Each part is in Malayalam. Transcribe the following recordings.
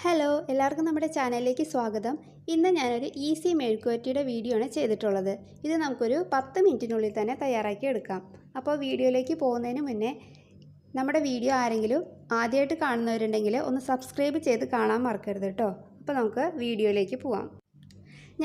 ഹലോ, എല്ലാവർക്കും നമ്മുടെ ചാനലിലേക്ക് സ്വാഗതം. ഇന്ന് ഞാനൊരു ഈസി മെഴുക്കുവരട്ടിയുടെ വീഡിയോ ആണ് ചെയ്തിട്ടുള്ളത്. ഇത് നമുക്കൊരു 10 മിനിറ്റിനുള്ളിൽ തന്നെ തയ്യാറാക്കി എടുക്കാം. അപ്പോൾ വീഡിയോയിലേക്ക് പോകുന്നതിന് മുന്നേ നമ്മുടെ വീഡിയോ ആരെങ്കിലും ആദ്യമായിട്ട് കാണുന്നവരുണ്ടെങ്കിൽ ഒന്ന് സബ്സ്ക്രൈബ് ചെയ്ത് കാണാൻ മറക്കരുത് കേട്ടോ. അപ്പോൾ നമുക്ക് വീഡിയോയിലേക്ക് പോവാം.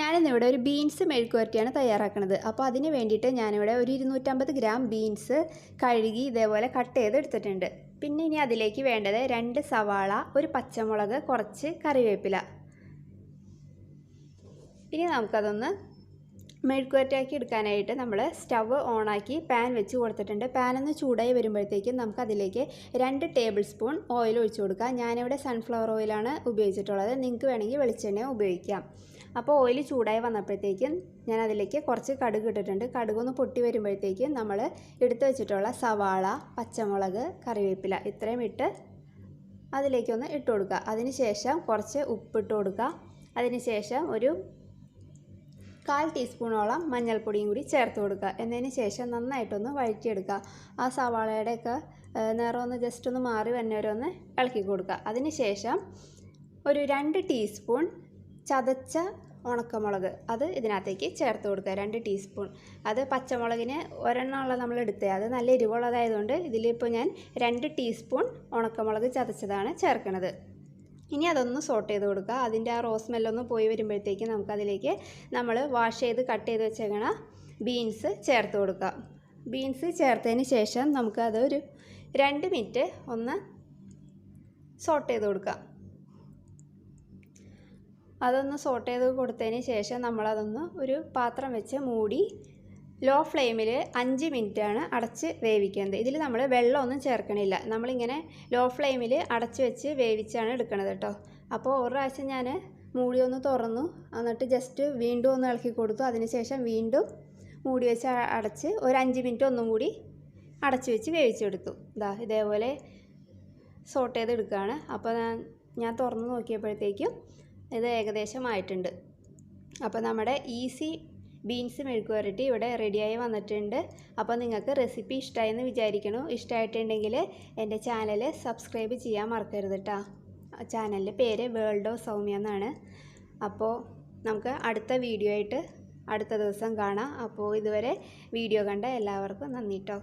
ഞാനിന്നിവിടെ ഒരു ബീൻസ് മെഴുക്കുവരട്ടിയാണ് തയ്യാറാക്കുന്നത്. അപ്പോൾ അതിന് വേണ്ടിയിട്ട് ഞാനിവിടെ ഒരു 250 ഗ്രാം ബീൻസ് കഴുകി ഇതേപോലെ കട്ട് ചെയ്ത് എടുത്തിട്ടുണ്ട്. പിന്നെ ഇനി അതിലേക്ക് വേണ്ടത് 2 സവാള, ഒരു പച്ചമുളക്, കുറച്ച് കറിവേപ്പില. ഇനി നമുക്കതൊന്ന് മെഴുക്കുവരട്ടിയാക്കി എടുക്കാനായിട്ട് നമ്മൾ സ്റ്റവ് ഓണാക്കി പാൻ വെച്ച് കൊടുത്തിട്ടുണ്ട്. പാനൊന്ന് ചൂടായി വരുമ്പോഴത്തേക്കും നമുക്കതിലേക്ക് 2 ടേബിൾ സ്പൂൺ ഓയിൽ ഒഴിച്ചു കൊടുക്കാം. ഞാനിവിടെ സൺഫ്ലവർ ഓയിലാണ് ഉപയോഗിച്ചിട്ടുള്ളത്. നിങ്ങൾക്ക് വേണമെങ്കിൽ വെളിച്ചെണ്ണ ഉപയോഗിക്കാം. അപ്പോൾ ഓയിൽ ചൂടായി വന്നപ്പോഴത്തേക്കും ഞാൻ അതിലേക്ക് കുറച്ച് കടുക് ഇട്ടിട്ടുണ്ട്. കടുകൊന്ന് പൊട്ടി വരുമ്പോഴത്തേക്കും നമ്മൾ എടുത്തു വെച്ചിട്ടുള്ള സവാള, പച്ചമുളക്, കറിവേപ്പില ഇത്രയും ഇട്ട് അതിലേക്കൊന്ന് ഇട്ട് കൊടുക്കുക. അതിന് ശേഷം കുറച്ച് ഉപ്പിട്ട് കൊടുക്കുക. അതിന് ശേഷം ഒരു 1/4 ടീസ്പൂണോളം മഞ്ഞൾപ്പൊടിയും കൂടി ചേർത്ത് കൊടുക്കുക. എന്നതിന് ശേഷം നന്നായിട്ടൊന്ന് വഴറ്റിയെടുക്കുക. ആ സവാളയുടെയൊക്കെ നിറം ഒന്ന് ജസ്റ്റ് ഒന്ന് മാറി വന്നവരെ ഒന്ന് ഇളക്കി കൊടുക്കുക. അതിന് ശേഷം ഒരു 2 ടീസ്പൂൺ ചതച്ച ഉണക്കമുളക് അത് ഇതിനകത്തേക്ക് ചേർത്ത് കൊടുക്കുക. 2 ടീസ്പൂൺ. അത് പച്ചമുളകിന് ഒരെണ്ണമുള്ള നമ്മൾ എടുത്തത്, അത് നല്ല എരിവുള്ളതായതുകൊണ്ട് ഇതിലിപ്പോൾ ഞാൻ 2 ടീസ്പൂൺ ഉണക്കമുളക് ചതച്ചതാണ് ചേർക്കുന്നത്. ഇനി അതൊന്ന് സോട്ട് ചെയ്ത് കൊടുക്കുക. അതിൻ്റെ ആ റോസ് സ്മെല്ലൊന്ന് പോയി വരുമ്പോഴത്തേക്ക് നമുക്കതിലേക്ക് നമ്മൾ വാഷ് ചെയ്ത് കട്ട് ചെയ്ത് വെച്ചേക്കണ ബീൻസ് ചേർത്ത് കൊടുക്കുക. ബീൻസ് ചേർത്തതിന് ശേഷം നമുക്കത് ഒരു 2 മിനിറ്റ് ഒന്ന് സോട്ട് ചെയ്ത് കൊടുക്കുക. അതൊന്ന് സോട്ട് ചെയ്ത് കൊടുത്തതിന് ശേഷം നമ്മളതൊന്ന് ഒരു പാത്രം വെച്ച് മൂടി ലോ ഫ്ലെയിമിൽ 5 മിനിറ്റാണ് അടച്ച് വേവിക്കുന്നത്. ഇതിൽ നമ്മൾ വെള്ളമൊന്നും ചേർക്കണില്ല. നമ്മളിങ്ങനെ ലോ ഫ്ലെയിമിൽ അടച്ച് വെച്ച് വേവിച്ചാണ് എടുക്കുന്നത് കേട്ടോ. അപ്പോൾ ഒരു പ്രാവശ്യം ഞാൻ മൂടി ഒന്ന് തുറന്നു, എന്നിട്ട് ജസ്റ്റ് വീണ്ടും ഒന്ന് ഇളക്കി കൊടുത്തു. അതിനുശേഷം വീണ്ടും മൂടി വെച്ച് അടച്ച് ഒരു 5 മിനിറ്റ് ഒന്നും കൂടി അടച്ച് വെച്ച് വേവിച്ചെടുത്തു. ഇതേപോലെ സോട്ട് ചെയ്ത് എടുക്കുകയാണ്. അപ്പോൾ ഞാൻ തുറന്ന് നോക്കിയപ്പോഴത്തേക്കും ഇത് ഏകദേശം ആയിട്ടുണ്ട്. അപ്പോൾ നമ്മുടെ ഈസി ബീൻസ് മെഴുക്കുവരട്ടി ഇവിടെ റെഡിയായി വന്നിട്ടുണ്ട്. അപ്പോൾ നിങ്ങൾക്ക് റെസിപ്പി ഇഷ്ടമായെന്ന് വിചാരിക്കണു. ഇഷ്ടമായിട്ടുണ്ടെങ്കിൽ എൻ്റെ ചാനൽ സബ്സ്ക്രൈബ് ചെയ്യാൻ മറക്കരുത് കേട്ടോ. ചാനലിൻ്റെ പേര് വേൾഡ് ഓഫ് സൗമ്യ എന്നാണ്. അപ്പോൾ നമുക്ക് അടുത്ത വീഡിയോ ആയിട്ട് അടുത്ത ദിവസം കാണാം. അപ്പോൾ ഇതുവരെ വീഡിയോ കണ്ട എല്ലാവർക്കും നന്ദി കേട്ടോ.